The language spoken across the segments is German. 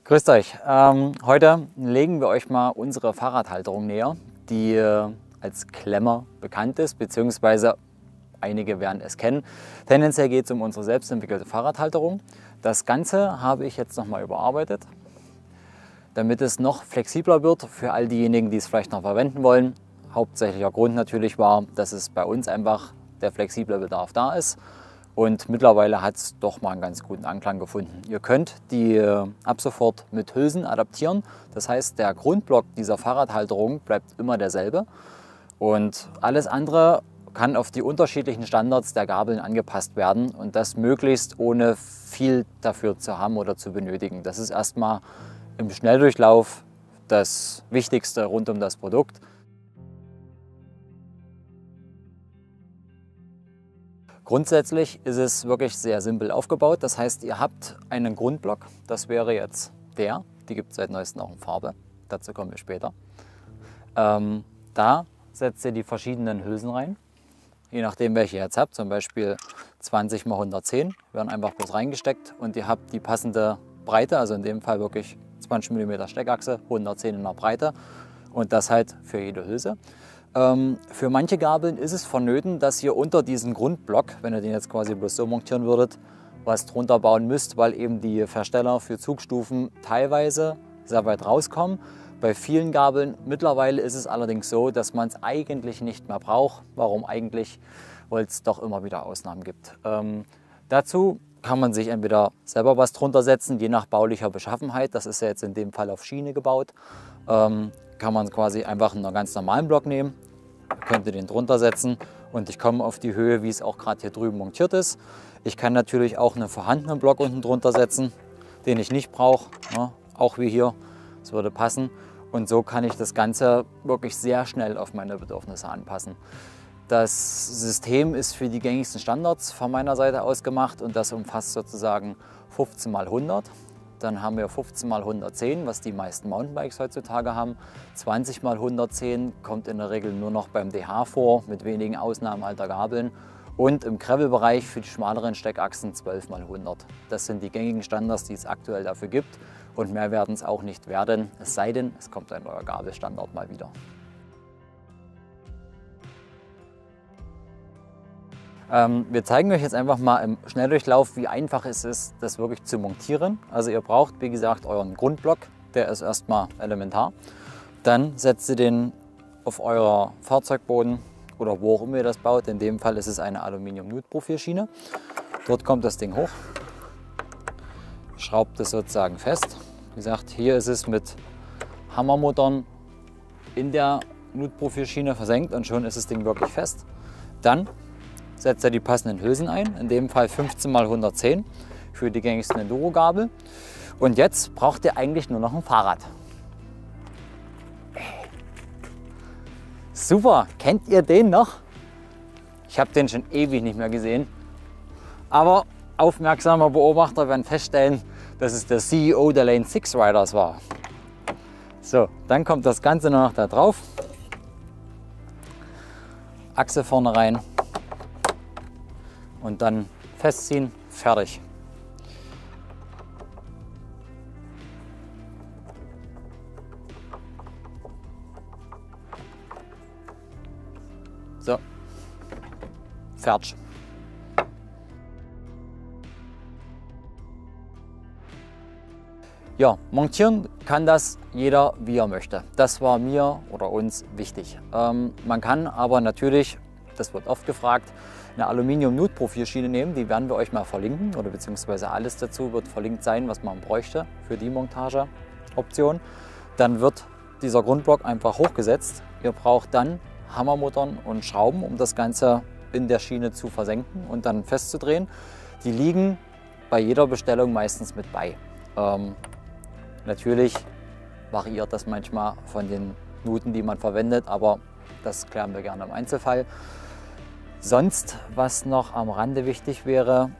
Grüßt euch. Heute legen wir euch mal unsere Fahrradhalterung näher, die als Klemmer bekannt ist, beziehungsweise einige werden es kennen. Tendenziell geht es um unsere selbstentwickelte Fahrradhalterung. Das Ganze habe ich jetzt nochmal überarbeitet, damit es noch flexibler wird für all diejenigen, die es vielleicht noch verwenden wollen. Hauptsächlicher Grund natürlich war, dass es bei uns einfach der flexible Bedarf da ist. Und mittlerweile hat es doch mal einen ganz guten Anklang gefunden. Ihr könnt die ab sofort mit Hülsen adaptieren. Das heißt, der Grundblock dieser Fahrradhalterung bleibt immer derselbe. Und alles andere kann auf die unterschiedlichen Standards der Gabeln angepasst werden. Und das möglichst ohne viel dafür zu haben oder zu benötigen. Das ist erstmal im Schnelldurchlauf das Wichtigste rund um das Produkt. Grundsätzlich ist es wirklich sehr simpel aufgebaut. Das heißt, ihr habt einen Grundblock. Das wäre jetzt der. Die gibt es seit neuestem auch in Farbe. Dazu kommen wir später. Da setzt ihr die verschiedenen Hülsen rein. Je nachdem, welche ihr jetzt habt. Zum Beispiel 20 x 110 werden einfach bloß reingesteckt. Und ihr habt die passende Breite. Also in dem Fall wirklich 20 mm Steckachse, 110 in der Breite. Und das halt für jede Hülse. Für manche Gabeln ist es vonnöten, dass ihr unter diesen Grundblock, wenn ihr den jetzt quasi bloß so montieren würdet, was drunter bauen müsst, weil eben die Versteller für Zugstufen teilweise sehr weit rauskommen. Bei vielen Gabeln mittlerweile ist es allerdings so, dass man es eigentlich nicht mehr braucht. Warum eigentlich? Weil es doch immer wieder Ausnahmen gibt. Dazu kann man sich entweder selber was drunter setzen, je nach baulicher Beschaffenheit. Das ist ja jetzt in dem Fall auf Schiene gebaut. Kann man quasi einfach einen ganz normalen Block nehmen, könnt ihr den drunter setzen und ich komme auf die Höhe, wie es auch gerade hier drüben montiert ist. Ich kann natürlich auch einen vorhandenen Block unten drunter setzen, den ich nicht brauche, ne? Auch wie hier, das würde passen. Und so kann ich das Ganze wirklich sehr schnell auf meine Bedürfnisse anpassen. Das System ist für die gängigsten Standards von meiner Seite aus gemacht und das umfasst sozusagen 15 x 100. Dann haben wir 15 x 110, was die meisten Mountainbikes heutzutage haben. 20 x 110 kommt in der Regel nur noch beim DH vor, mit wenigen Ausnahmen alter Gabeln. Und im Gravel-Bereich für die schmaleren Steckachsen 12 x 100. Das sind die gängigen Standards, die es aktuell dafür gibt. Und mehr werden es auch nicht werden, es sei denn, es kommt ein neuer Gabelstandard mal wieder. Wir zeigen euch jetzt einfach mal im Schnelldurchlauf, wie einfach es ist, das wirklich zu montieren. Also ihr braucht, wie gesagt, euren Grundblock, der ist erstmal elementar. Dann setzt ihr den auf euer Fahrzeugboden oder wo auch immer ihr das baut. In dem Fall ist es eine Aluminium-Nude-Profilschiene. Dort kommt das Ding hoch, schraubt es sozusagen fest. Wie gesagt, hier ist es mit Hammermuttern in der Nude-Profilschiene versenkt und schon ist das Ding wirklich fest. Dann setzt ihr die passenden Hülsen ein, in dem Fall 15 x 110 für die gängigsten Enduro-Gabel. Und jetzt braucht ihr eigentlich nur noch ein Fahrrad. Super, kennt ihr den noch? Ich habe den schon ewig nicht mehr gesehen. Aber aufmerksame Beobachter werden feststellen, dass es der CEO der Lane 6 Riders war. So, dann kommt das Ganze nur noch da drauf. Achse vorne rein. Und dann festziehen, fertig. So, fertig. Ja, montieren kann das jeder, wie er möchte. Das war mir oder uns wichtig. Man kann aber natürlich, das wird oft gefragt, eine Aluminium-Nude-Profilschiene nehmen, die werden wir euch mal verlinken oder beziehungsweise alles dazu wird verlinkt sein, was man bräuchte für die Montageoption. Dann wird dieser Grundblock einfach hochgesetzt. Ihr braucht dann Hammermuttern und Schrauben, um das Ganze in der Schiene zu versenken und dann festzudrehen. Die liegen bei jeder Bestellung meistens mit bei. Natürlich variiert das manchmal von den Nuten, die man verwendet, aber das klären wir gerne im Einzelfall. Sonst, was noch am Rande wichtig wäre,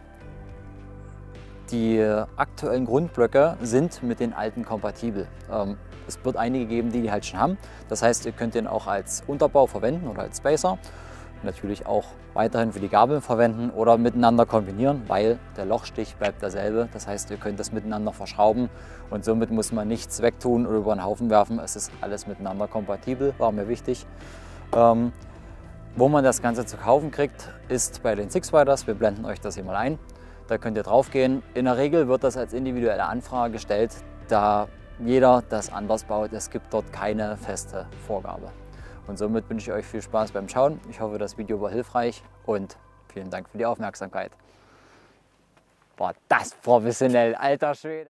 die aktuellen Grundblöcke sind mit den alten kompatibel. Es wird einige geben, die halt schon haben. Das heißt, ihr könnt den auch als Unterbau verwenden oder als Spacer. natürlich auch weiterhin für die Gabeln verwenden oder miteinander kombinieren, weil der Lochstich bleibt derselbe. Das heißt, ihr könnt das miteinander verschrauben und somit muss man nichts wegtun oder über den Haufen werfen. Es ist alles miteinander kompatibel, war mir wichtig. Wo man das Ganze zu kaufen kriegt, ist bei den Six Riders. Wir blenden euch das hier mal ein. Da könnt ihr drauf gehen. In der Regel wird das als individuelle Anfrage gestellt, da jeder das anders baut. Es gibt dort keine feste Vorgabe. Und somit wünsche ich euch viel Spaß beim Schauen. Ich hoffe, das Video war hilfreich und vielen Dank für die Aufmerksamkeit. War das professionell, alter Schwede!